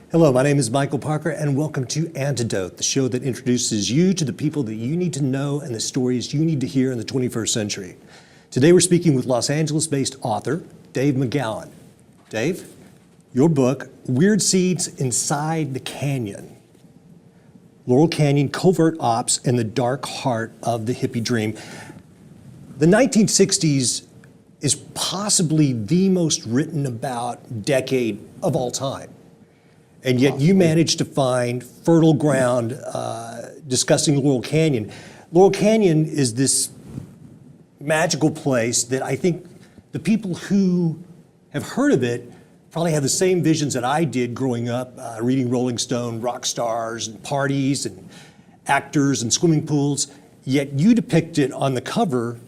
Hello, my name is Michael Parker, and welcome to Antidote, the show that introduces you to the people that you need to know and the stories you need to hear in the 21st century. Today we're speaking with Los Angeles-based author Dave McGowan. Dave, your book, Weird Seeds Inside the Canyon. Laurel Canyon, Covert Ops, and the Dark Heart of the Hippie Dream. The 1960s is possibly the most written about decade of all time. And yet you managed to find fertile ground discussing Laurel Canyon. Laurel Canyon is this magical place that I think the people who have heard of it probably have the same visions that I did growing up, reading Rolling Stone, rock stars and parties and actors and swimming pools. Yet you depict it on the cover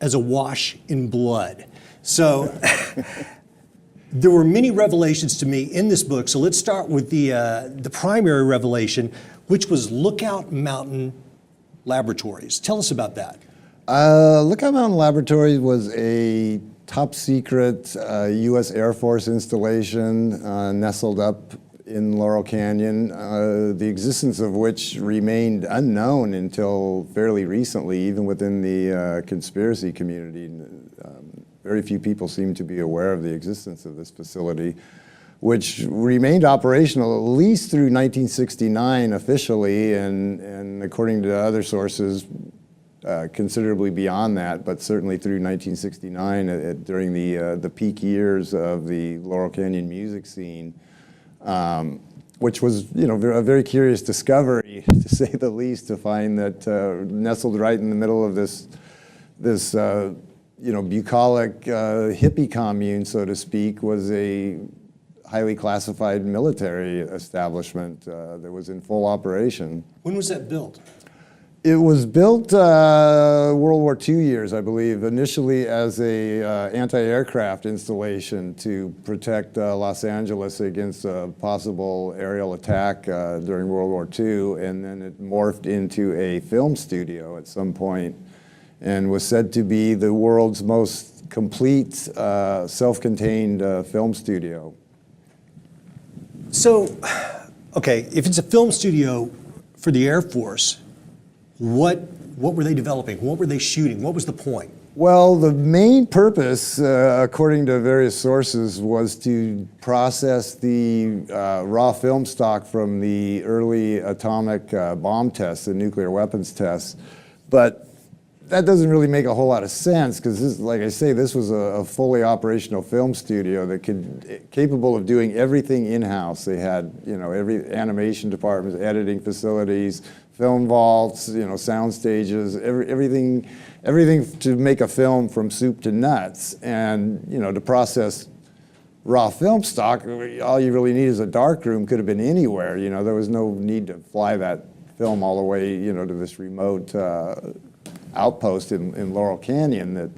as a wash in blood. So there were many revelations to me in this book. So let's start with the primary revelation, which was Lookout Mountain Laboratories. Tell us about that. Lookout Mountain Laboratories was a top secret U.S. Air Force installation nestled up in Laurel Canyon, the existence of which remained unknown until fairly recently, even within the conspiracy community. Very few people seem to be aware of the existence of this facility, which remained operational at least through 1969 officially, and according to other sources, considerably beyond that, but certainly through 1969 during the peak years of the Laurel Canyon music scene, which was, a very curious discovery, to say the least, to find that nestled right in the middle of this bucolic hippie commune, so to speak, was a highly classified military establishment that was in full operation. When was that built? It was built World War II years, I believe, initially as a anti-aircraft installation to protect Los Angeles against a possible aerial attack during World War II, and then it morphed into a film studio at some point and was said to be the world's most complete self-contained film studio. So, okay, if it's a film studio for the Air Force, what were they developing? What were they shooting? What was the point? Well, the main purpose, according to various sources, was to process the raw film stock from the early atomic bomb tests, the nuclear weapons tests. But that doesn't really make a whole lot of sense, because, like I say, this was a fully operational film studio that capable of doing everything in-house. They had, every animation department, editing facilities, film vaults, sound stages, everything to make a film from soup to nuts. And, to process raw film stock, all you really need is a dark room. Could have been anywhere. There was no need to fly that film all the way, to this remote outpost in Laurel Canyon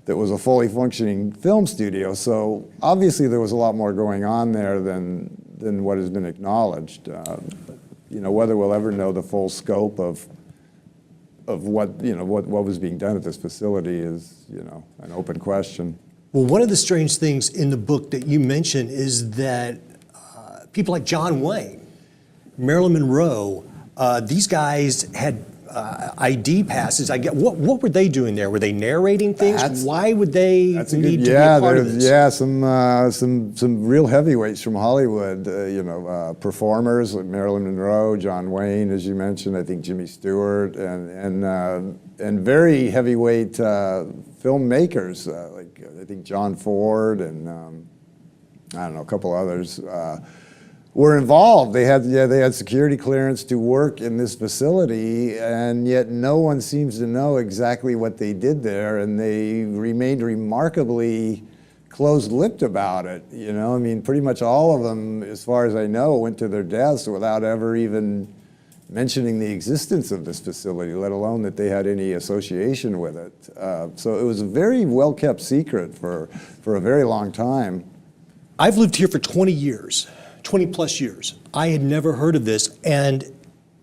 that was a fully functioning film studio. So obviously there was a lot more going on there than what has been acknowledged. Whether we'll ever know the full scope of what was being done at this facility is, an open question. Well, one of the strange things in the book that you mention is that people like John Wayne, Marilyn Monroe, these guys had ID passes. What were they doing there? Were they narrating things? Why would they need to be a part of this? Yeah, some real heavyweights from Hollywood. Performers like Marilyn Monroe, John Wayne, as you mentioned. I think Jimmy Stewart, and very heavyweight filmmakers like I think John Ford and a couple others. Were involved. They had security clearance to work in this facility, and yet no one seems to know exactly what they did there, and they remained remarkably closed-lipped about it. Pretty much all of them, as far as I know, went to their deaths without ever even mentioning the existence of this facility, let alone that they had any association with it. So it was a very well-kept secret for a very long time. I've lived here for 20 years. 20 plus years. I had never heard of this, and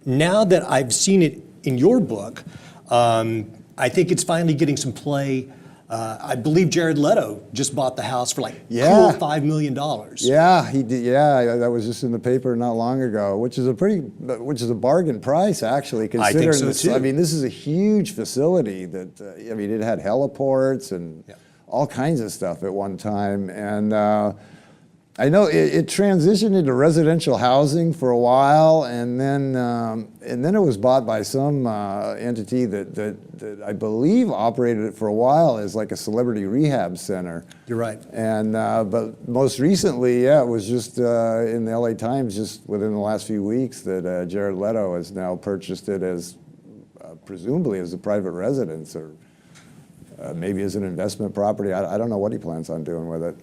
now that I've seen it in your book, I think it's finally getting some play I believe Jared Leto just bought the house for like cool $5 million. Yeah, he did. Yeah, that was just in the paper not long ago, which is a bargain price actually. Considering I think so too. I mean, this is a huge facility that I mean, it had heliports and all kinds of stuff at one time, and I know it transitioned into residential housing for a while, and then it was bought by some entity that I believe operated it for a while as like a celebrity rehab center. You're right. And but most recently, it was just in the LA Times just within the last few weeks that Jared Leto has now purchased it as presumably as a private residence or maybe as an investment property. I don't know what he plans on doing with it.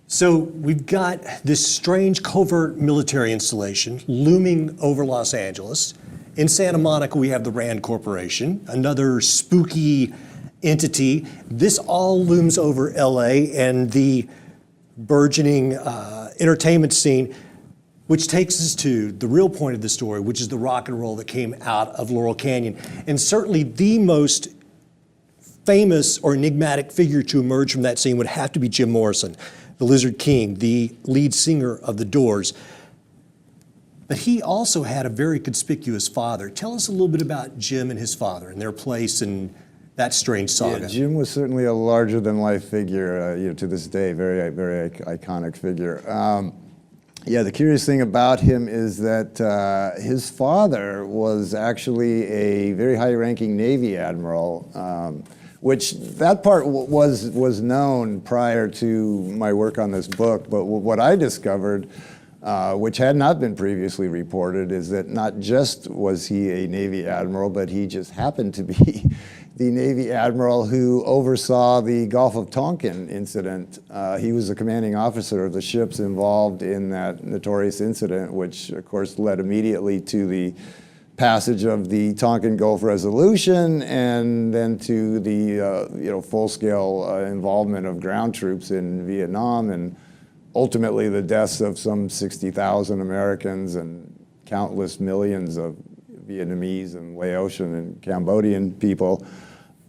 So we've got this strange covert military installation looming over Los Angeles. In Santa Monica, we have the Rand Corporation, another spooky entity. This all looms over LA and the burgeoning entertainment scene, which takes us to the real point of the story, which is the rock and roll that came out of Laurel Canyon. And certainly the most famous or enigmatic figure to emerge from that scene would have to be Jim Morrison, the Lizard King, the lead singer of The Doors. But he also had a very conspicuous father. Tell us a little bit about Jim and his father and their place in that strange saga. Yeah, Jim was certainly a larger-than-life figure, to this day, very, very iconic figure. Yeah, the curious thing about him is that his father was actually a very high-ranking Navy admiral, which that part was known prior to my work on this book. But what I discovered, which had not been previously reported, is that not just was he a Navy admiral, but he just happened to be the Navy admiral who oversaw the Gulf of Tonkin incident. He was the commanding officer of the ships involved in that notorious incident, which of course led immediately to the passage of the Tonkin Gulf Resolution and then to the full-scale involvement of ground troops in Vietnam and ultimately the deaths of some 60,000 Americans and countless millions of Vietnamese and Laotian and Cambodian people,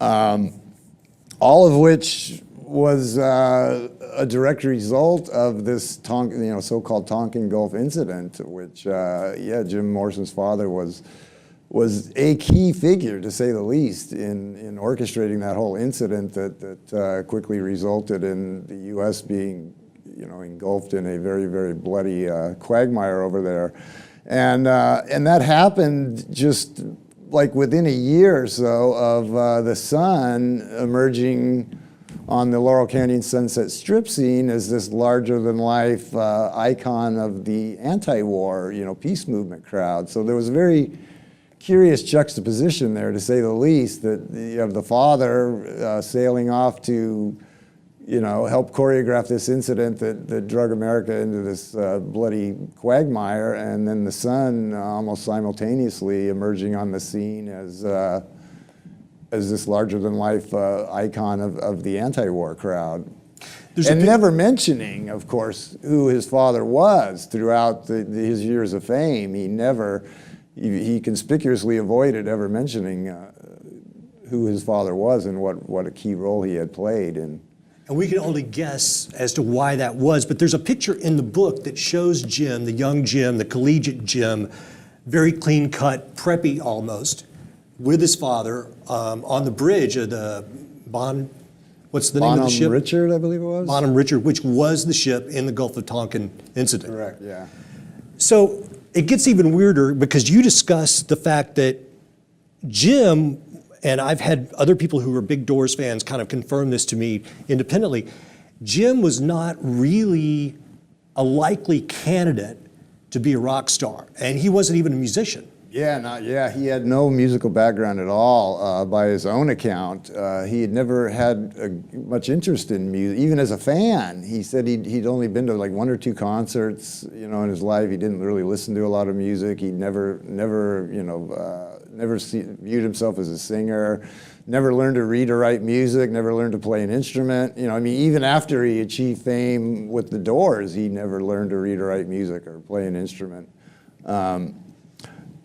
all of which was a direct result of this so-called Tonkin Gulf incident, which, Jim Morrison's father was a key figure, to say the least, in orchestrating that whole incident that quickly resulted in the U.S. being, engulfed in a very, very bloody quagmire over there. And that happened just like within a year or so of the sun emerging on the Laurel Canyon Sunset Strip scene as this larger-than-life icon of the anti-war, peace movement crowd. So there was a very curious juxtaposition there, to say the least, that you have the father sailing off to, help choreograph this incident that drug America into this bloody quagmire, and then the son almost simultaneously emerging on the scene as this larger-than-life icon of the anti-war crowd. And never mentioning, of course, who his father was throughout his years of fame. He conspicuously avoided ever mentioning who his father was and what a key role he had played in. And we can only guess as to why that was, but there's a picture in the book that shows Jim, the young Jim, the collegiate Jim, very clean-cut, preppy almost, with his father on the bridge of the what's the name of the ship? Bonham Richard, I believe it was. Bonham Richard, which was the ship in the Gulf of Tonkin incident. Correct, yeah. So it gets even weirder because you discuss the fact that Jim, and I've had other people who are big Doors fans kind of confirm this to me independently, Jim was not really a likely candidate to be a rock star, and he wasn't even a musician. Yeah, he had no musical background at all, by his own account. He had never had much interest in music, even as a fan. He said he'd only been to like 1 or 2 concerts, in his life. He didn't really listen to a lot of music. He never viewed himself as a singer. Never learned to read or write music. Never learned to play an instrument. Even after he achieved fame with the Doors, he never learned to read or write music or play an instrument.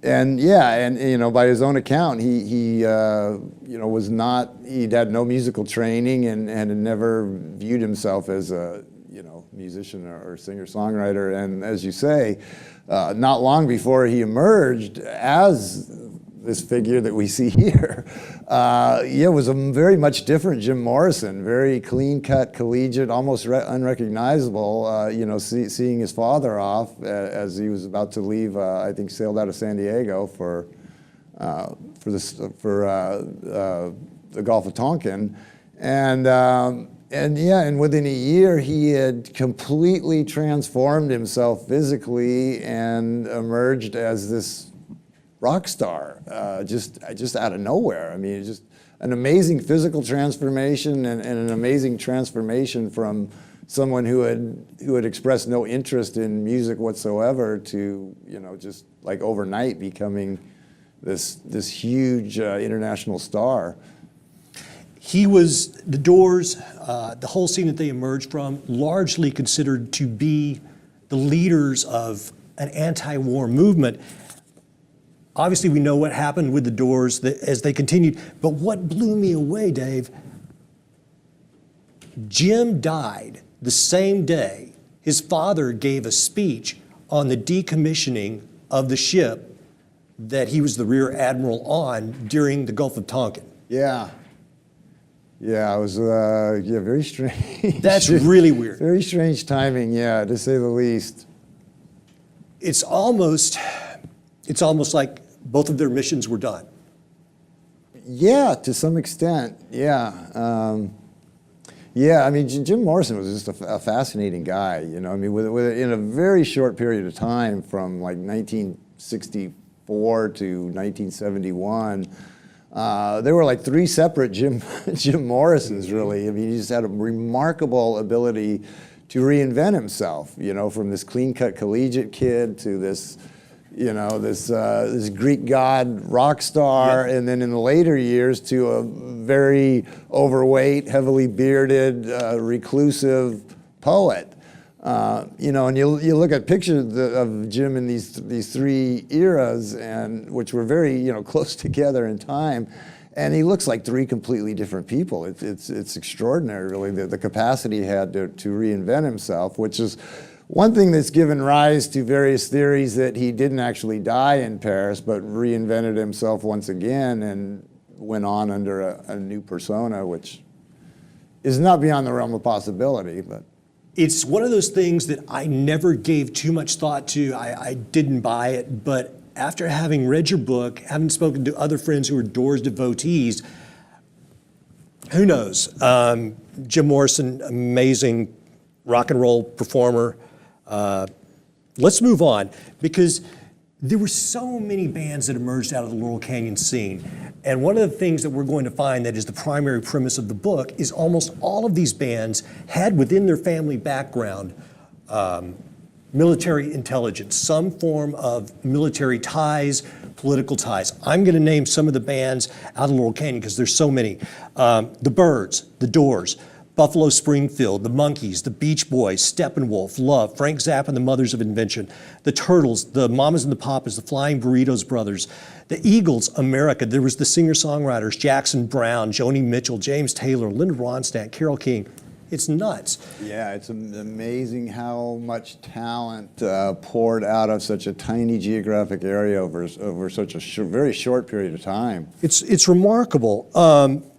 by his own account, he was not, he'd had no musical training and had never viewed himself as a, musician or singer-songwriter. And as you say, not long before he emerged as this figure that we see here, was a very much different Jim Morrison, very clean-cut, collegiate, almost unrecognizable. Seeing his father off as he was about to leave, I think sailed out of San Diego for the Gulf of Tonkin, and within a year he had completely transformed himself physically and emerged as this rock star, just out of nowhere. I mean, it's just an amazing physical transformation and an amazing transformation from someone who had expressed no interest in music whatsoever to, just like overnight becoming this huge international star. He was, the Doors, the whole scene that they emerged from, largely considered to be the leaders of an anti-war movement. Obviously, we know what happened with the Doors as they continued, but what blew me away, Dave, Jim died the same day his father gave a speech on the decommissioning of the ship that he was the rear admiral on during the Gulf of Tonkin. Yeah. Yeah, it was very strange. That's really weird. Very strange timing, yeah, to say the least. It's almost like both of their missions were done. Yeah, to some extent, yeah. I mean, Jim Morrison was just a fascinating guy, in a very short period of time from like 1964 to 1971, there were like 3 separate Jim Morrisons, really. I mean, he just had a remarkable ability to reinvent himself, from this clean-cut collegiate kid to this, this Greek god rock star, and then in the later years to a very overweight, heavily bearded, reclusive poet. And you look at pictures of Jim in these 3 eras, and which were very close together in time, and he looks like 3 completely different people. It's extraordinary, really, the capacity he had to reinvent himself, which is one thing that's given rise to various theories that he didn't actually die in Paris, but reinvented himself once again and went on under a new persona, which is not beyond the realm of possibility, but. It's one of those things that I never gave too much thought to. I didn't buy it, but after having read your book, having spoken to other friends who are Doors devotees, who knows? Jim Morrison, amazing rock and roll performer. Let's move on, because there were so many bands that emerged out of the Laurel Canyon scene. And one of the things that we're going to find that is the primary premise of the book is almost all of these bands had within their family background military intelligence, some form of military ties, political ties. I'm going to name some of the bands out of Laurel Canyon because there's so many. The Byrds, the Doors, Buffalo Springfield, the Monkees, the Beach Boys, Steppenwolf, Love, Frank Zappa and the Mothers of Invention, the Turtles, the Mamas and the Papas, the Flying Burritos Brothers, the Eagles, America. There was the singer-songwriters, Jackson Browne, Joni Mitchell, James Taylor, Linda Ronstadt, Carole King. It's nuts. Yeah, it's amazing how much talent poured out of such a tiny geographic area over such a very short period of time. It's remarkable.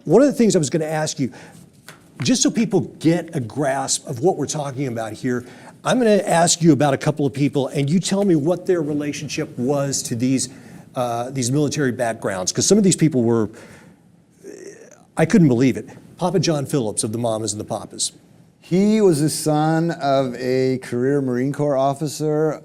One of the things I was going to ask you, just so people get a grasp of what we're talking about here, I'm going to ask you about a couple of people, and you tell me what their relationship was to these military backgrounds, because some of these people were, I couldn't believe it. Papa John Phillips of the Mamas and the Papas. He was the son of a career Marine Corps officer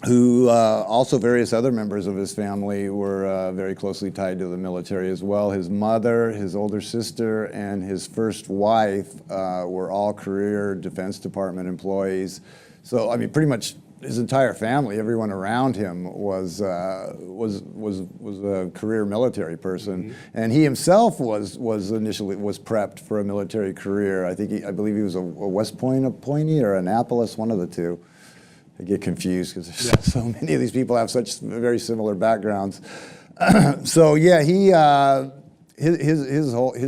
who also various other members of his family were very closely tied to the military as well. His mother, his older sister, and his first wife were all career Defense Department employees. So, I mean, pretty much his entire family, everyone around him was a career military person, mm-hmm. and he himself was prepped for a military career. I believe he was a West Point appointee or Annapolis, one of the two. I get confused because so many of these people have such very similar backgrounds. So yeah, his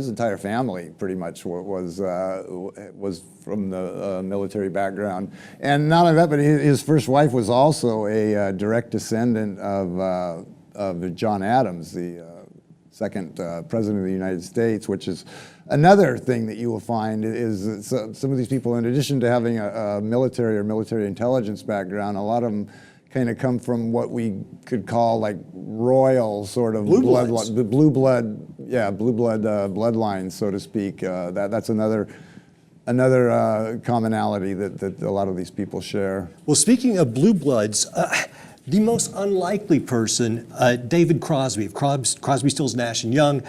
entire family pretty much was from the military background, and not only that, but his first wife was also a direct descendant of John Adams, the second president of the United States, which is another thing that you will find is that some of these people, in addition to having a military or military intelligence background, a lot of them kind of come from what we could call like royal sort of blue blood bloodlines, so to speak. That's another commonality that a lot of these people share. Well, speaking of blue bloods, the most unlikely person, David Crosby, of Crosby, Stills, Nash and Young,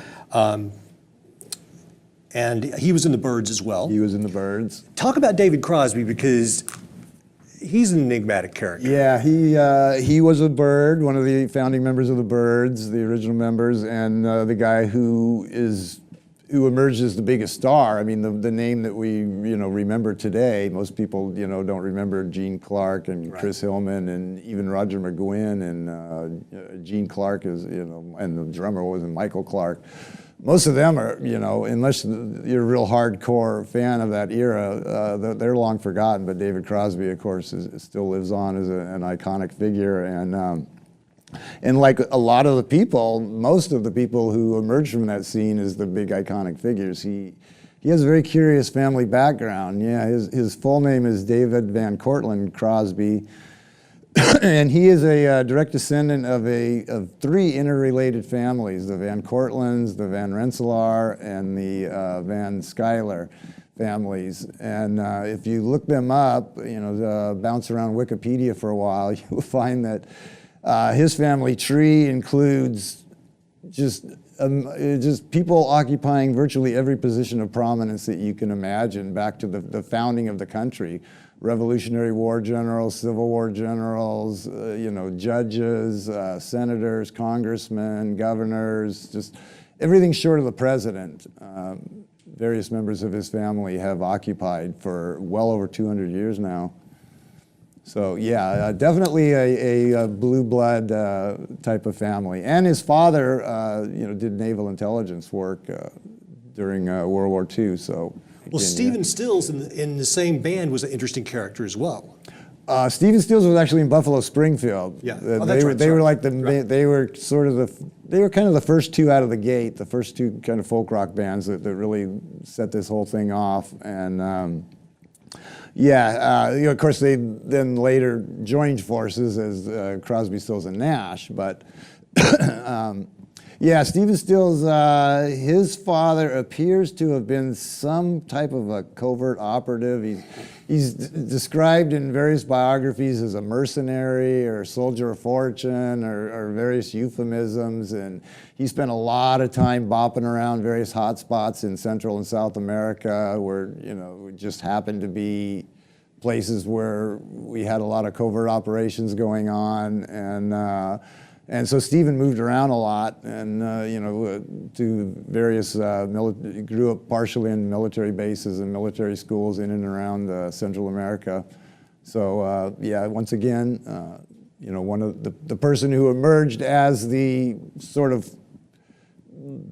and he was in the Byrds as well. He was in the Byrds. Talk about David Crosby, because he's an enigmatic character. Yeah, he was a Byrd, one of the founding members of the Byrds, the original members, and the guy who emerged as the biggest star. I mean, the name that we remember today. Most people don't remember Gene Clark and Chris Hillman and even Roger McGuinn and Gene Clark is and the drummer was Michael Clark. Most of them are, unless you're a real hardcore fan of that era, they're long forgotten. But David Crosby, of course, still lives on as an iconic figure. And like a lot of the people, most of the people who emerged from that scene as the big iconic figures, he has a very curious family background. Yeah, his full name is David Van Cortlandt Crosby. And he is a direct descendant of three interrelated families: the Van Cortlandts, the Van Rensselaer, and the Van Schuyler families. And if you look them up, bounce around Wikipedia for a while, you will find that his family tree includes just people occupying virtually every position of prominence that you can imagine, back to the founding of the country. Revolutionary War generals, Civil War generals, judges, senators, congressmen, governors, just everything short of the president. Various members of his family have occupied for well over 200 years now. So yeah, definitely a blue blood type of family. And his father, did naval intelligence work during World War II. So. Well, Stephen Stills in the same band was an interesting character as well. Stephen Stills was actually in Buffalo Springfield. Yeah, they were like they were kind of the first two out of the gate, the first two kind of folk rock bands that really set this whole thing off. And of course they then later joined forces as Crosby, Stills, and Nash, but. Yeah, Stephen Stills, his father appears to have been some type of a covert operative. He's described in various biographies as a mercenary or soldier of fortune or various euphemisms, and he spent a lot of time bopping around various hot spots in Central and South America where, just happened to be places where we had a lot of covert operations going on, and so Stephen moved around a lot, and to various grew up partially in military bases and military schools in and around Central America. So once again, one of the person who emerged as the sort of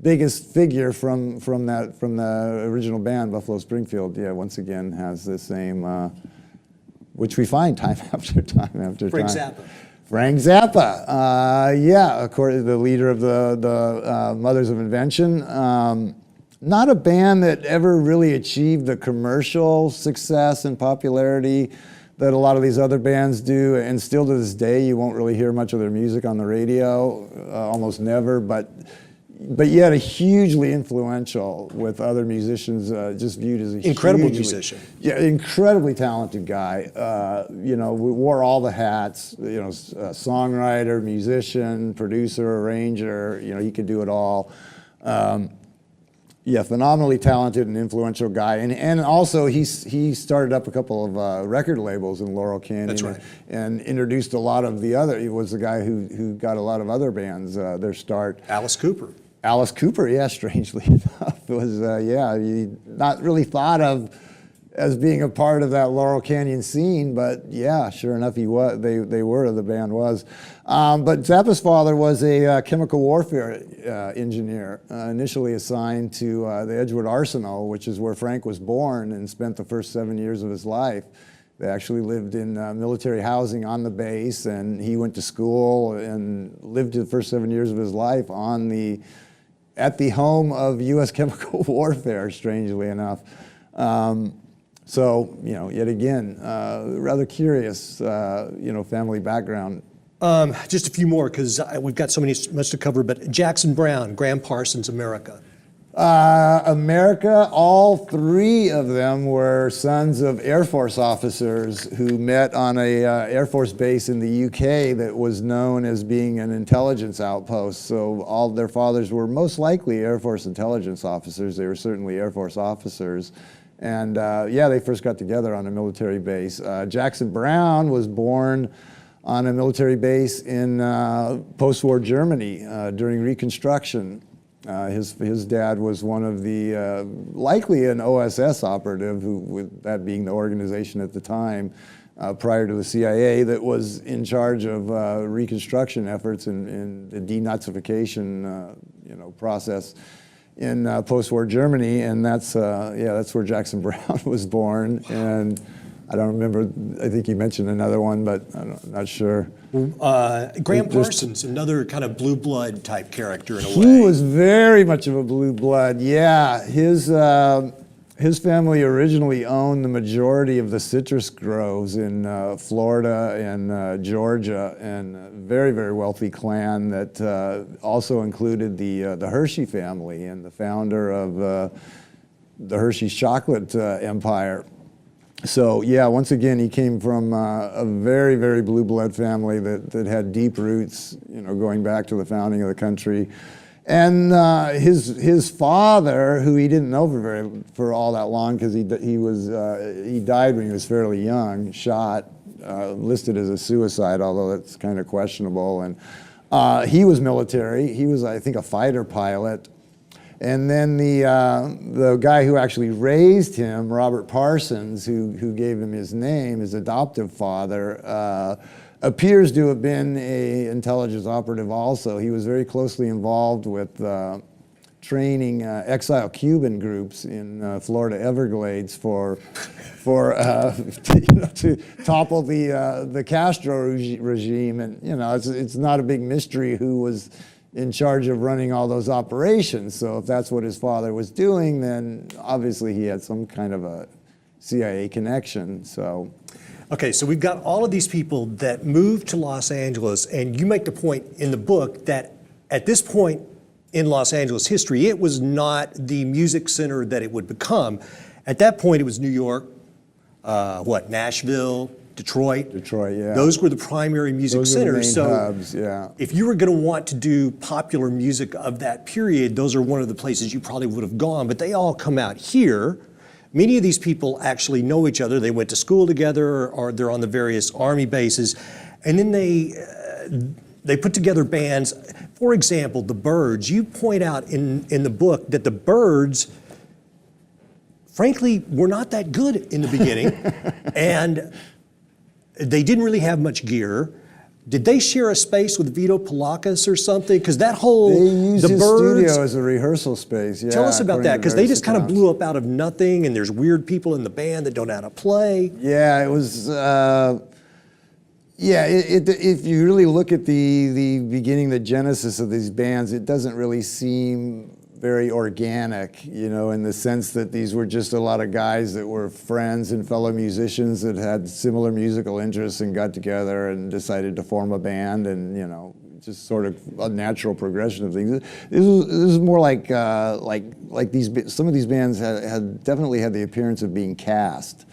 biggest figure from the original band, Buffalo Springfield. Yeah, once again has the same, which we find time after time after Frank time. Zappa. Frank Zappa, according to the leader of the Mothers of Invention. Not a band that ever really achieved the commercial success and popularity that a lot of these other bands do, and still to this day you won't really hear much of their music on the radio, almost never, but yet a hugely influential with other musicians, just viewed as a incredible musician. Yeah, incredibly talented guy. We wore all the hats. Songwriter, musician, producer, arranger. He could do it all. Phenomenally talented and influential guy, and also he started up a couple of record labels in Laurel Canyon. That's right. And introduced a lot of the other. He was the guy who got a lot of other bands their start. Alice Cooper, yeah, strangely enough, was not really thought of as being a part of that Laurel Canyon scene, but yeah, sure enough, he was. The band was. But Zappa's father was a chemical warfare engineer, initially assigned to the Edgewood Arsenal, which is where Frank was born and spent the first 7 years of his life. They actually lived in military housing on the base, and he went to school and lived the first 7 years of his life at the home of U.S. chemical warfare, strangely enough. So, yet again, rather curious, family background. Just a few more, because we've got much to cover, but Jackson Browne, Graham Parsons, America. America, all three of them were sons of Air Force officers who met on a Air Force base in the UK that was known as being an intelligence outpost. So all their fathers were most likely Air Force intelligence officers. They were certainly Air Force officers. And they first got together on a military base. Jackson Browne was born on a military base in post-war Germany during Reconstruction. His dad was one of the, likely an OSS operative, with that being the organization at the time, prior to the CIA, that was in charge of Reconstruction efforts and the denazification process in post-war Germany, and that's where Jackson Browne was born. And I don't remember, I think you mentioned another one, but I'm not sure. Graham Parsons, another kind of blue blood type character in a way. He was very much of a blue blood, yeah. His family originally owned the majority of the citrus groves in Florida and Georgia, and a very, very wealthy clan that also included the Hershey family and the founder of the Hershey's chocolate empire. So yeah, once again, he came from a very, very blue blood family that had deep roots, going back to the founding of the country. And his father, who he didn't know for all that long, because he died when he was fairly young, shot, listed as a suicide, although that's kind of questionable. And he was military. He was, I think, a fighter pilot. And then the guy who actually raised him, Robert Parsons, who gave him his name, his adoptive father, appears to have been an intelligence operative also. He was very closely involved with training exile Cuban groups in Florida Everglades to topple the Castro regime. And it's not a big mystery who was in charge of running all those operations. So if that's what his father was doing, then obviously he had some kind of a CIA connection. So. Okay, so we've got all of these people that moved to Los Angeles, and you make the point in the book that at this point in Los Angeles history, it was not the music center that it would become. At that point, it was New York, Nashville, Detroit. Detroit, yeah. Those were the primary music centers. Those were the main hubs, yeah. If you were going to want to do popular music of that period, those are one of the places you probably would have gone, but they all come out here. Many of these people actually know each other. They went to school together, or they're on the various army bases, and then they put together bands. For example, the Byrds. You point out in the book that the Byrds, frankly, were not that good in the beginning, and they didn't really have much gear. Did they share a space with Vito Polakis or something? Because that whole, they used his Byrds, studio as a rehersal space. Yeah, tell us about that, because they just kind of blew up out of nothing, and there's weird people in the band that don't know how to play. Yeah, it was. If you really look at the beginning, the genesis of these bands, it doesn't really seem very organic, in the sense that these were just a lot of guys that were friends and fellow musicians that had similar musical interests and got together and decided to form a band, and just sort of a natural progression of things. This was more like some of these bands had definitely had the appearance of being cast,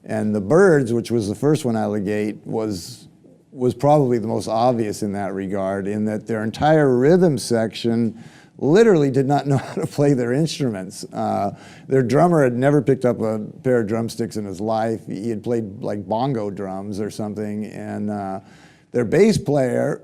and the Byrds, which was the first one out of the gate, was probably the most obvious in that regard, in that their entire rhythm section literally did not know how to play their instruments. Their drummer had never picked up a pair of drumsticks in his life. He had played like bongo drums or something. And their bass player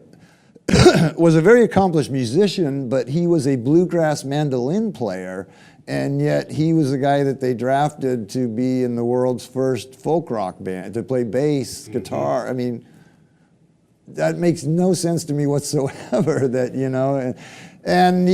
was a very accomplished musician, but he was a bluegrass mandolin player. and yet he was the guy that they drafted to be in the world's first folk rock band, to play bass, guitar. I mean, that makes no sense to me whatsoever. That, you know, and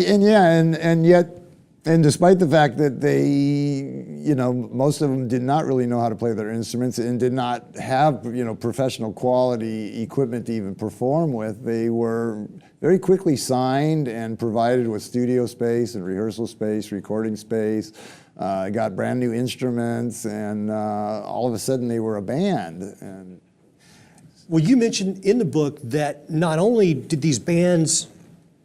yet. And despite the fact that they, you know, most of them did not really know how to play their instruments and did not have, you know, professional quality equipment to even perform with, they were very quickly signed and provided with studio space and rehearsal space, recording space, got brand new instruments, and all of a sudden they were a band. And well, you mentioned in the book that not only did these bands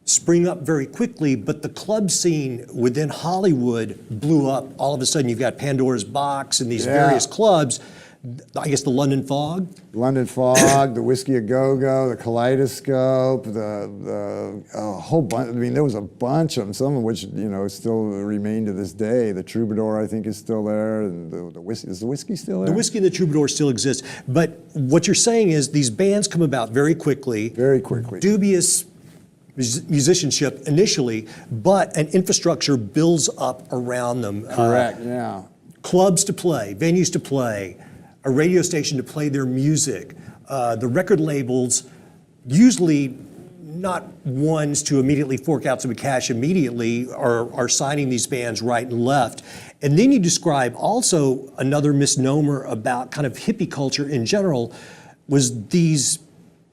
spring up very quickly, but the club scene within Hollywood blew up. All of a sudden, you've got Pandora's Box and these various clubs. I guess the London Fog? London Fog, the Whiskey A Go-Go, the Kaleidoscope, a whole bunch. I mean, there was a bunch of them, some of which, you know, still remain to this day. The Troubadour, I think, is still there. And the whiskey, is the whiskey still there? The Whiskey and the Troubadour still exists. But what you're saying is these bands come about very quickly. Very quickly. Dubious musicianship initially, but an infrastructure builds up around them. Correct, yeah. Clubs to play, venues to play, a radio station to play their music. The record labels, usually not ones to immediately fork out some cash immediately, are signing these bands right and left. And then you describe also another misnomer about kind of hippie culture in general was these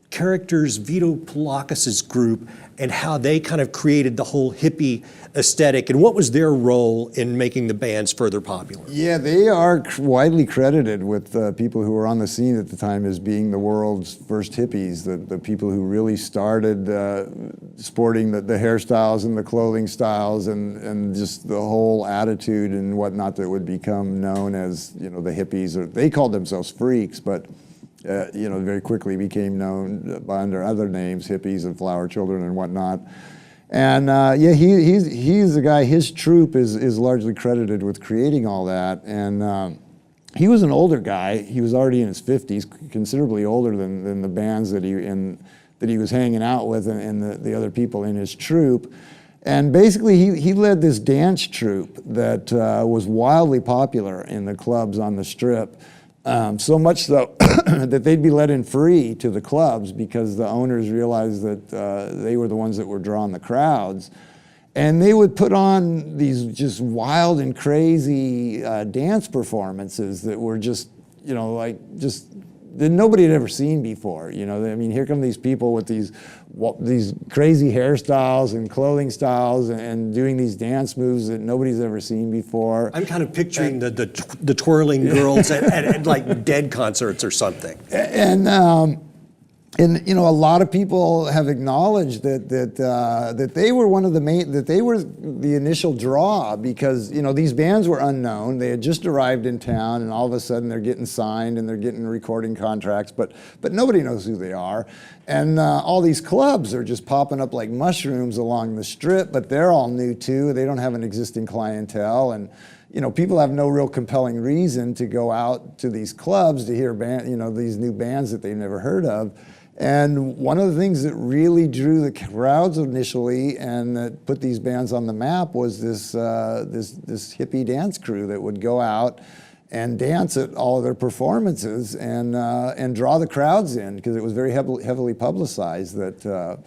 characters, Vito Polakis' group, and how they kind of created the whole hippie aesthetic, and what was their role in making the bands further popular? Yeah, they are widely credited with people who were on the scene at the time as being the world's first hippies, the people who really started sporting the hairstyles and the clothing styles and just the whole attitude and whatnot that would become known as, you know, the hippies. Or they called themselves freaks, but you know, very quickly became known under other names, hippies and flower children and whatnot. And yeah, he's the guy. His troupe is largely credited with creating all that. And he was an older guy. He was already in his 50s, considerably older than the bands that he was hanging out with and the other people in his troupe. And basically, he led this dance troupe that was wildly popular in the clubs on the Strip. So much so that they'd be let in free to the clubs because the owners realized that they were the ones that were drawing the crowds. And they would put on these just wild and crazy dance performances that were just, you know, like just that nobody had ever seen before. You know, I mean, here come these people with these crazy hairstyles and clothing styles and doing these dance moves that nobody's ever seen before. I'm kind of picturing the twirling girls at like Dead concerts or something. And you know, a lot of people have acknowledged that they were one of the main, that they were the initial draw because, you know, these bands were unknown. They had just arrived in town, and all of a sudden they're getting signed and they're getting recording contracts, but nobody knows who they are. And all these clubs are just popping up like mushrooms along the Strip, but they're all new too. They don't have an existing clientele, and you know, people have no real compelling reason to go out to these clubs to hear these new bands that they've never heard of. And one of the things that really drew the crowds initially and that put these bands on the map was this hippie dance crew that would go out and dance at all of their performances and draw the crowds in because it was very heavily publicized that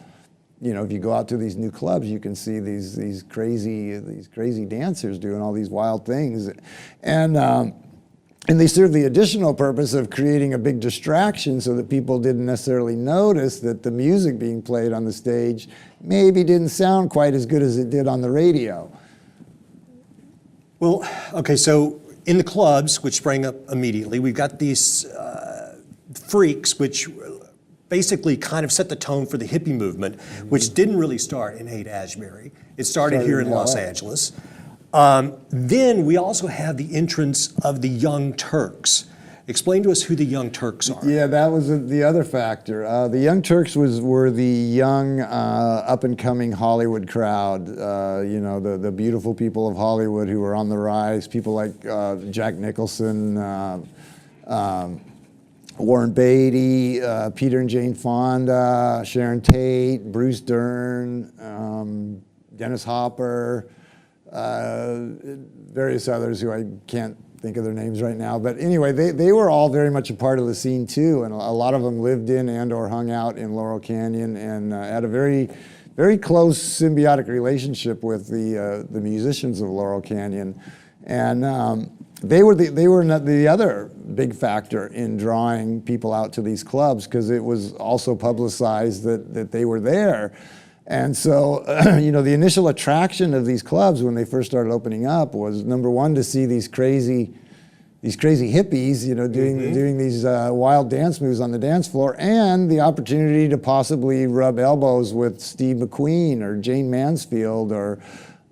you know, if you go out to these new clubs, you can see these crazy dancers doing all these wild things, and they serve the additional purpose of creating a big distraction so that people didn't necessarily notice that the music being played on the stage maybe didn't sound quite as good as it did on the radio. Well, okay, so in the clubs, which sprang up immediately, we've got these freaks, which basically kind of set the tone for the hippie movement, which didn't really start in Haight-Ashbury. It started here in Los Angeles. Then we also have the entrance of the Young Turks. Explain to us who the Young Turks are. Yeah, that was the other factor. The Young Turks were the young, up-and-coming Hollywood crowd. You know, the beautiful people of Hollywood who were on the rise. People like Jack Nicholson, Warren Beatty, Peter and Jane Fonda, Sharon Tate, Bruce Dern, Dennis Hopper. various others who I can't think of their names right now. But anyway, they were all very much a part of the scene too, and a lot of them lived in and or hung out in Laurel Canyon and had a very, very close symbiotic relationship with the musicians of Laurel Canyon. And they were the other big factor in drawing people out to these clubs, because it was also publicized that they were there. And so, the initial attraction of these clubs when they first started opening up was, number one, to see these crazy hippies, doing these wild dance moves on the dance floor, and the opportunity to possibly rub elbows with Steve McQueen or Jane Mansfield or,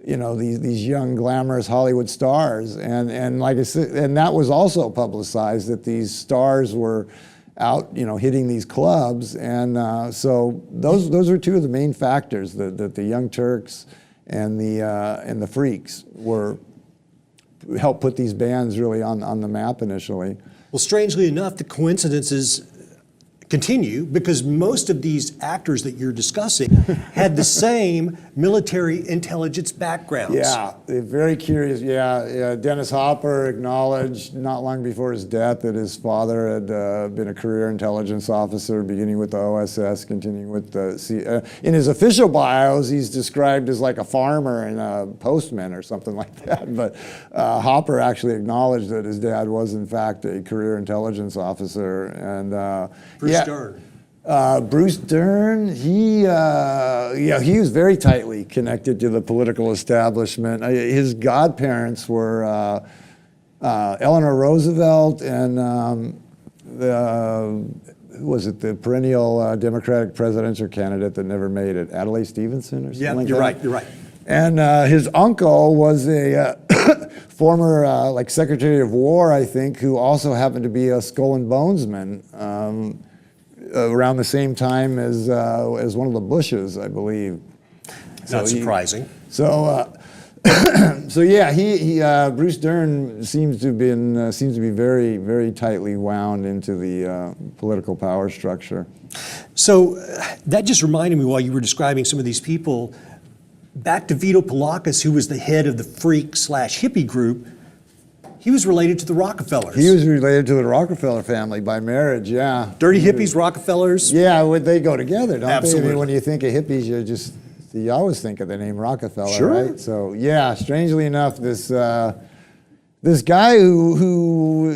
these young glamorous Hollywood stars. And like I said, and that was also publicized, that these stars were out, hitting these clubs. And so those are two of the main factors that the Young Turks and the Freaks helped put these bands really on the map initially. Well, strangely enough, the coincidences continue, because most of these actors that you're discussing had the same military intelligence backgrounds. Yeah, they're very curious. Yeah, Dennis Hopper acknowledged not long before his death that his father had been a career intelligence officer, beginning with the OSS, continuing with the in his official bios, he's described as like a farmer and a postman or something like that. But Hopper actually acknowledged that his dad was in fact a career intelligence officer. And Bruce Dern. Bruce Dern, he was very tightly connected to the political establishment. His godparents were Eleanor Roosevelt and who was it, the perennial Democratic presidential candidate that never made it, Adlai Stevenson or something like that? You're right. And his uncle was a former Secretary of War, I think, who also happened to be a Skull and Bonesman. Around the same time as one of the Bushes, I believe. Not surprising. Bruce Dern seems to be very, very tightly wound into the political power structure. So that just reminded me, while you were describing some of these people, back to Vito Polakis, who was the head of the freak/hippie group. He was related to the Rockefellers. He was related to the Rockefeller family by marriage, yeah. Dirty hippies, Rockefellers. Yeah, they go together, don't Absolutely. they? I mean, when you think of hippies, you always think of the name Rockefeller, Sure. right? So yeah, strangely enough, this guy who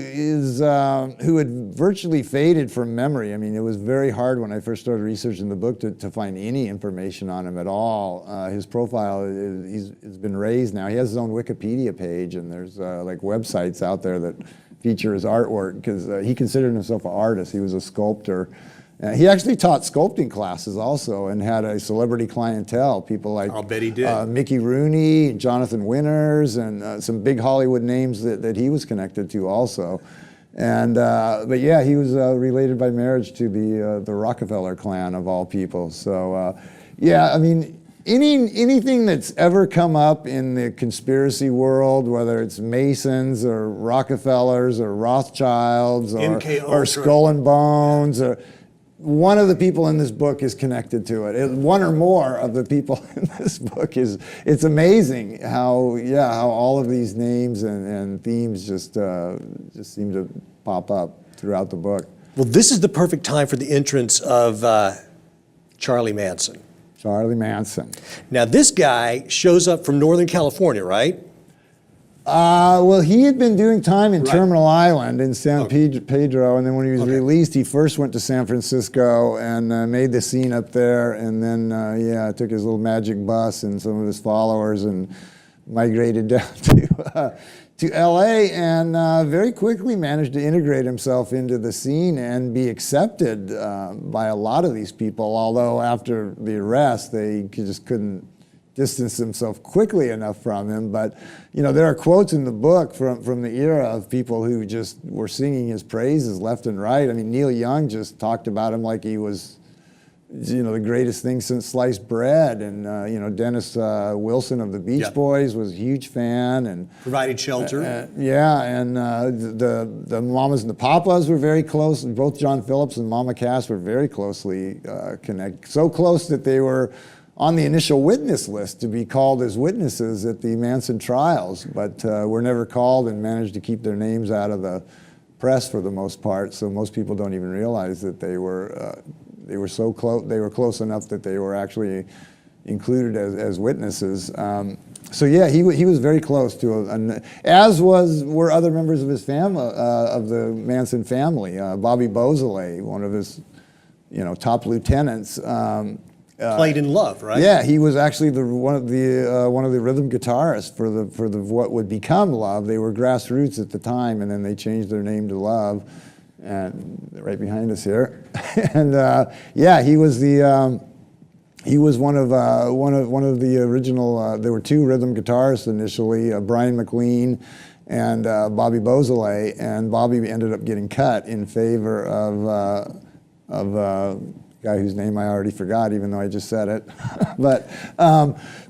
had virtually faded from memory. I mean, it was very hard when I first started researching the book to find any information on him at all. His profile has been raised now. He has his own Wikipedia page, and there's websites out there that feature his artwork, because he considered himself an artist. He was a sculptor. He actually taught sculpting classes also, and had a celebrity clientele, people like I'll bet he did. Mickey Rooney, Jonathan Winters, and some big Hollywood names that he was connected to also. And but yeah, he was related by marriage to the Rockefeller clan of all people. So yeah, I mean, anything that's ever come up in the conspiracy world, whether it's Masons or Rockefellers or Rothschilds or Skull and Bones, or one of the people in this book is connected to it. One or more of the people in this book it's amazing how all of these names and themes just seem to pop up throughout the book. Well, this is the perfect time for the entrance of Charlie Manson. Charlie Manson. Now, this guy shows up from Northern California, right? Well, he had been doing time in Terminal Island in San Pedro, and then when he was released, he first went to San Francisco and made the scene up there, and then, took his little magic bus and some of his followers and migrated down to L.A., and very quickly managed to integrate himself into the scene and be accepted by a lot of these people, although after the arrest, they just couldn't distance himself quickly enough from him. But there are quotes in the book from the era of people who just were singing his praises left and right. I mean, Neil Young just talked about him like he was the greatest thing since sliced bread, and Dennis Wilson of the Beach Boys was a huge fan and provided shelter. And the Mamas and the Papas were very close. Both John Phillips and Mama Cass were very closely connected, so close that they were on the initial witness list to be called as witnesses at the Manson trials, but were never called and managed to keep their names out of the press for the most part. So most people don't even realize that they were so close. They were close enough that they were actually included as witnesses. So yeah, he was very close to, as were other members of his family, of the Manson family. Bobby Beausoleil, one of his, top lieutenants. Played in Love, right? Yeah, he was actually one of the rhythm guitarists for what would become Love. They were Grassroots at the time, and then they changed their name to Love. And right behind us here, and yeah, he was one of the original. There were two rhythm guitarists initially, Brian McLean and Bobby Beausoleil, and Bobby ended up getting cut in favor of a guy whose name I already forgot, even though I just said it. But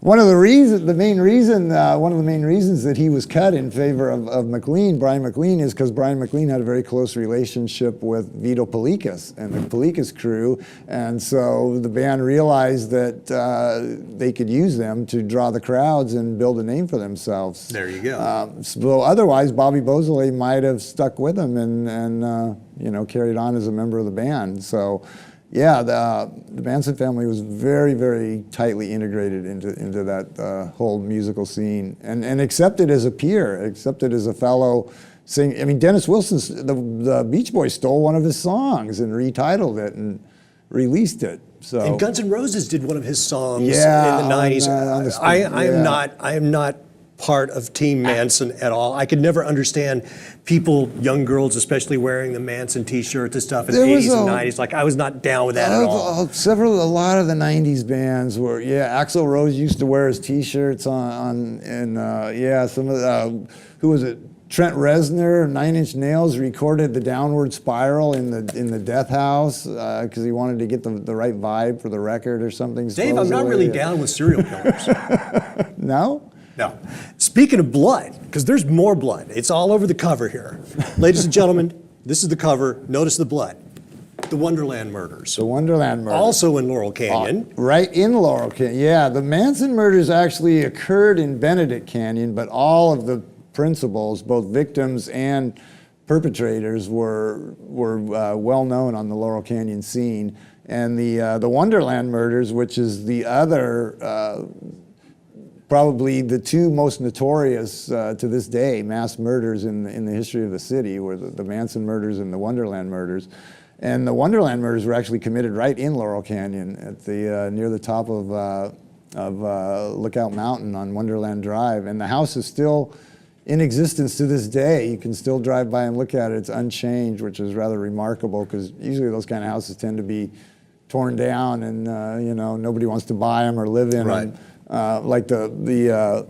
one of the main reasons that he was cut in favor of Brian McLean, is because Brian McLean had a very close relationship with Vito Pelikas and the Pelikas crew, and so the band realized that they could use them to draw the crowds and build a name for themselves. There you go. So otherwise, Bobby Beausoleil might have stuck with them and carried on as a member of the band. So. Yeah, the Manson family was very, very tightly integrated into that whole musical scene, and accepted as a peer, accepted as a fellow singer. I mean, Dennis Wilson, the Beach Boys stole one of his songs and retitled it and released it. So. And Guns N' Roses did one of his songs yeah, in the 90s. I am not part of Team Manson at all. I could never understand people, young girls especially, wearing the Manson t-shirts and stuff in the 80s and 90s. Like, I was not down with that at all. A lot of the 90s bands were, Axl Rose used to wear his t-shirts some of the, who was it? Trent Reznor, Nine Inch Nails, recorded the Downward Spiral in the Death House because he wanted to get the right vibe for the record or something. Dave, supposedly. I'm not really down with serial killers. No? No. Speaking of blood, because there's more blood. It's all over the cover here. Ladies and gentlemen, this is the cover. Notice the blood. The Wonderland murders. The Wonderland murders. Also in Laurel Canyon. Right in Laurel Canyon. Yeah, the Manson murders actually occurred in Benedict Canyon, but all of the principals, both victims and perpetrators, were well known on the Laurel Canyon scene. And the Wonderland murders, which is the other probably the two most notorious to this day mass murders in the history of the city, were the Manson murders and the Wonderland murders. And the Wonderland murders were actually committed right in Laurel Canyon at the near the top of Lookout Mountain on Wonderland Drive. And the house is still in existence to this day. You can still drive by and look at it. It's unchanged, which is rather remarkable, because usually those kind of houses tend to be torn down and nobody wants to buy them or live in them. Like the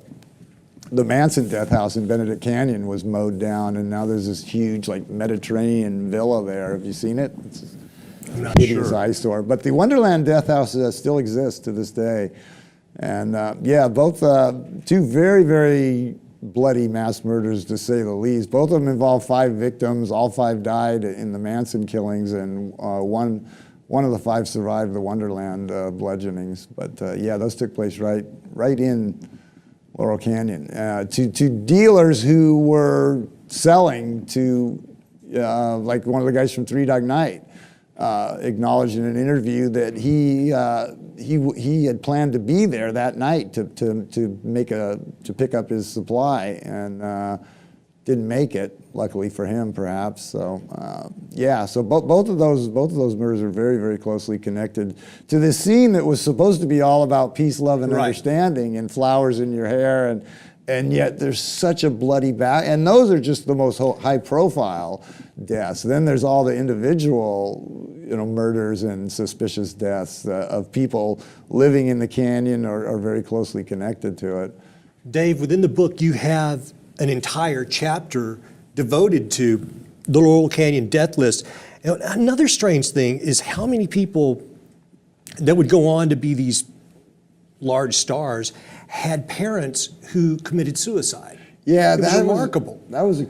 Manson death house in Benedict Canyon was mowed down, and now there's this huge Mediterranean villa there. Have you seen it? It's I'm not hideous sure. eyesore. But the Wonderland death house still exists to this day. And both two very, very bloody mass murders, to say the least. Both of them involved 5 victims. All 5 died in the Manson killings, and one of the 5 survived the Wonderland bludgeonings. But those took place right in Laurel Canyon. To dealers who were selling to, like one of the guys from Three Dog Night, acknowledged in an interview that he had planned to be there that night to pick up his supply, and didn't make it. Luckily for him, perhaps. So so both of those murders are very, very closely connected to this scene that was supposed to be all about peace, love, and understanding, and flowers in your hair, and yet there's such a bloody and those are just the most high-profile deaths. Then there's all the individual, murders and suspicious deaths of people living in the canyon or very closely connected to it. Dave, within the book, you have an entire chapter devoted to the Laurel Canyon death list. Another strange thing is how many people that would go on to be these large stars had parents who committed suicide. Yeah, it was that remarkable. Somebody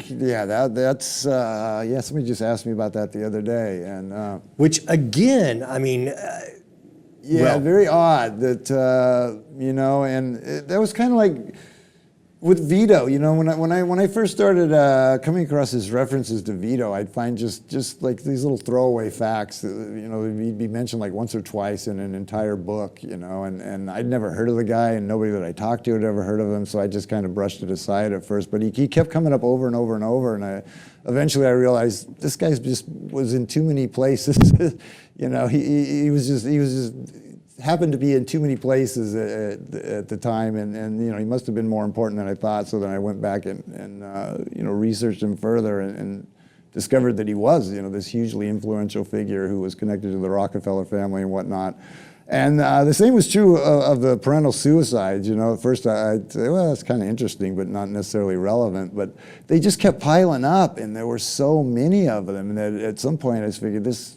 just asked me about that the other day, and which again, I mean, Yeah, realm. very odd that, that was kind of like with Vito, when I first started coming across his references to Vito, I'd find just like these little throwaway facts that, he'd be mentioned like once or twice in an entire book, and I'd never heard of the guy, and nobody that I talked to had ever heard of him, so I just kind of brushed it aside at first, but he kept coming up over and over and over, and eventually I realized this guy just was in too many places. He was just happened to be in too many places at the time, and he must have been more important than I thought. So then I went back and researched him further and discovered that he was this hugely influential figure who was connected to the Rockefeller family and whatnot. And the same was true of the parental suicides. At first I'd say, well, that's kind of interesting, but not necessarily relevant. But they just kept piling up, and there were so many of them that at some point I just figured there's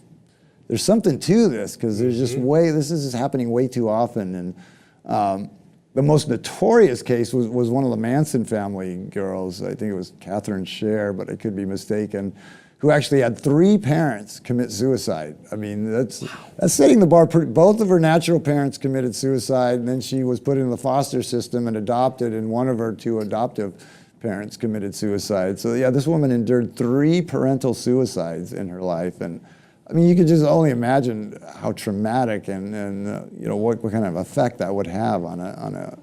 something to this, because there's just this is happening way too often. And the most notorious case was one of the Manson family girls. I think it was Catherine Scher, but I could be mistaken, who actually had 3 parents commit suicide. I mean, that's setting the bar. Both of her natural parents committed suicide, and then she was put into the foster system and adopted, and one of her 2 adoptive parents committed suicide. So yeah, this woman endured 3 parental suicides in her life, and I mean, you could just only imagine how traumatic and what kind of effect that would have on a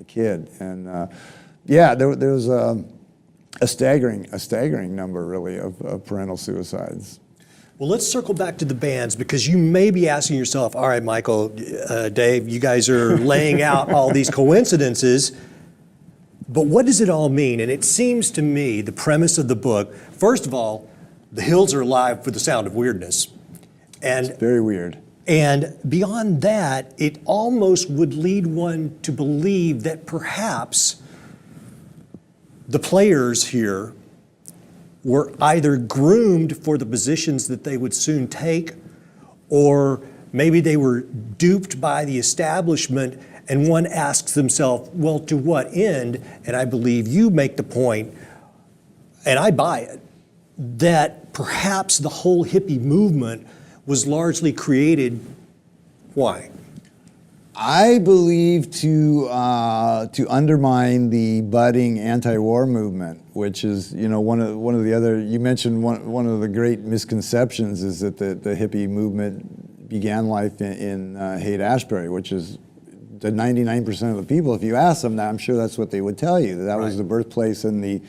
kid. And there was a staggering number really of parental suicides. Well, let's circle back to the bands, because you may be asking yourself, all right, Michael, Dave, you guys are laying out all these coincidences, but what does it all mean? And it seems to me the premise of the book, first of all, the hills are alive for the sound of weirdness. And it's very weird. And beyond that, it almost would lead one to believe that perhaps the players here were either groomed for the positions that they would soon take, or maybe they were duped by the establishment, and one asks themselves, well, to what end? And I believe you make the point, and I buy it, that perhaps the whole hippie movement was largely created, why? I believe to undermine the budding anti-war movement, which is one of the other. You mentioned one of the great misconceptions is that the hippie movement began life in Haight-Ashbury, which is the 99% of the people. If you ask them that, I'm sure that's what they would tell you. That was the birthplace and the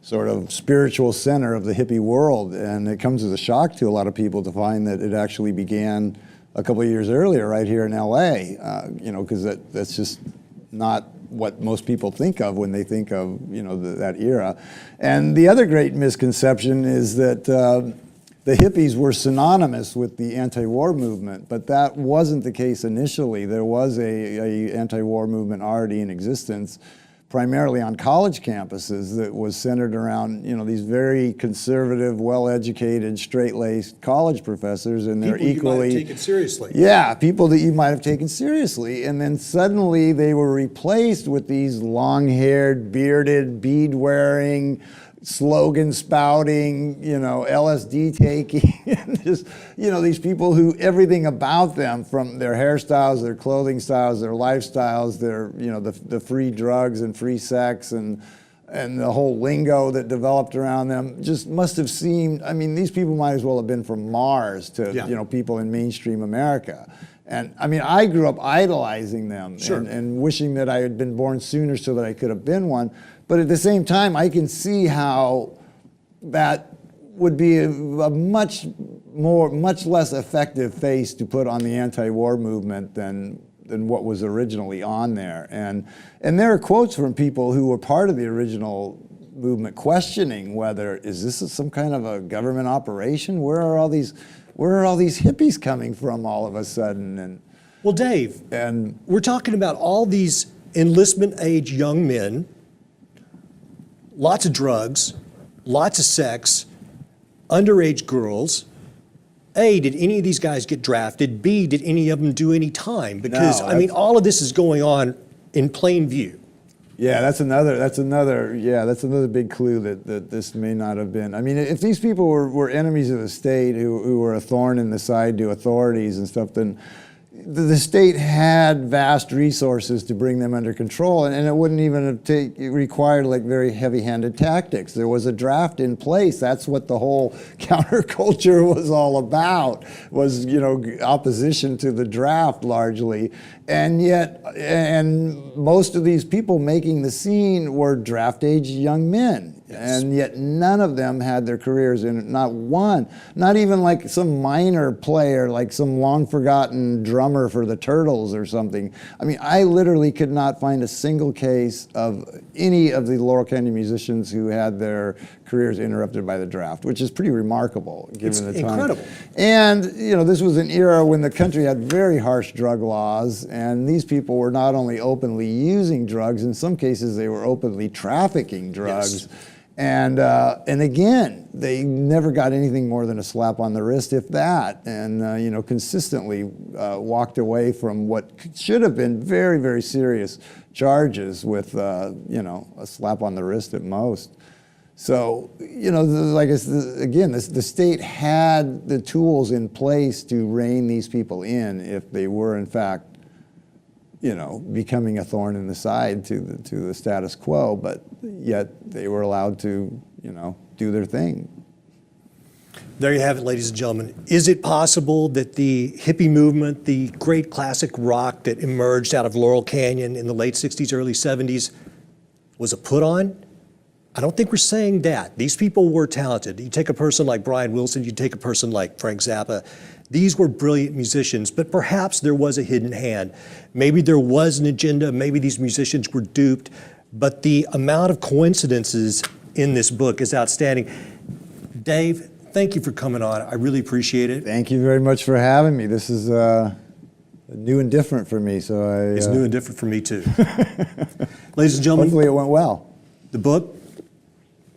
sort of spiritual center of the hippie world, and it comes as a shock to a lot of people to find that it actually began a couple of years earlier right here in LA, because that's just not what most people think of when they think of that era. And the other great misconception is that the hippies were synonymous with the anti-war movement, but that wasn't the case initially. There was a anti-war movement already in existence, primarily on college campuses, that was centered around these very conservative, well-educated, straight-laced college professors, and they're equally people you might have taken seriously. Yeah, people that you might have taken seriously, and then suddenly they were replaced with these long-haired, bearded, bead-wearing, slogan spouting, LSD taking, and just, these people who everything about them, from their hairstyles, their clothing styles, their lifestyles, their, the free drugs and free sex and the whole lingo that developed around them just must have seemed, I mean, these people might as well have been from Mars to, people in mainstream America. And I mean, I grew up idolizing them and wishing that I had been born sooner so that I could have been one. But at the same time, I can see how that would be a much less effective face to put on the anti-war movement than what was originally on there. And there are quotes from people who were part of the original movement questioning whether, is this some kind of a government operation? Where are all these hippies coming from all of a sudden? And well, Dave, we're talking about all these enlistment age young men, lots of drugs, lots of sex, underage girls. A, did any of these guys get drafted? B, did any of them do any time? Because I mean, all of this is going on in plain view. Yeah, that's another big clue that this may not have been. I mean, if these people were enemies of the state who were a thorn in the side to authorities and stuff, then the state had vast resources to bring them under control, and it wouldn't even have it required like very heavy-handed tactics. There was a draft in place. That's what the whole counterculture was all about, was, you know, opposition to the draft largely. And yet, and most of these people making the scene were draft-age young men. Yes. And yet none of them had their careers in it, not one. Not even like some minor player, like some long-forgotten drummer for the Turtles or something. I mean, I literally could not find a single case of any of the Laurel Canyon musicians who had their careers interrupted by the draft, which is pretty remarkable given the time. It's incredible. And, you know, this was an era when the country had very harsh drug laws, and these people were not only openly using drugs, in some cases they were openly trafficking drugs. Yes. And again, they never got anything more than a slap on the wrist, if that, and you know, consistently walked away from what should have been very, very serious charges with you know, a slap on the wrist at most. So, you know, like I said, again, the state had the tools in place to rein these people in if they were, in fact, you know, becoming a thorn in the side to the status quo, but yet they were allowed to, you know, do their thing. There you have it, ladies and gentlemen. Is it possible that the hippie movement, the great classic rock that emerged out of Laurel Canyon in the late 60s, early 70s, was a put-on? I don't think we're saying that. These people were talented. You take a person like Brian Wilson, you take a person like Frank Zappa. These were brilliant musicians, but perhaps there was a hidden hand. Maybe there was an agenda, maybe these musicians were duped, but the amount of coincidences in this book is outstanding. Dave, thank you for coming on. I really appreciate it. Thank you very much for having me. This is new and different for me, so It's new and different for me too. Ladies and gentlemen. Hopefully it went well. The book,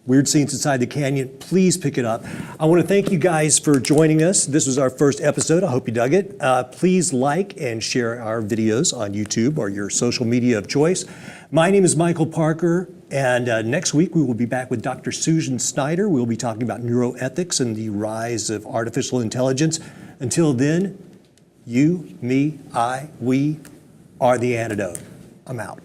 Weird Scenes Inside the Canyon, please pick it up. I want to thank you guys for joining us. This was our first episode. I hope you dug it. Please like and share our videos on YouTube or your social media of choice. My name is Michael Parker, and next week we will be back with Dr. Susan Snyder. We'll be talking about neuroethics and the rise of artificial intelligence. Until then, you, me, I, we are the antidote. I'm out.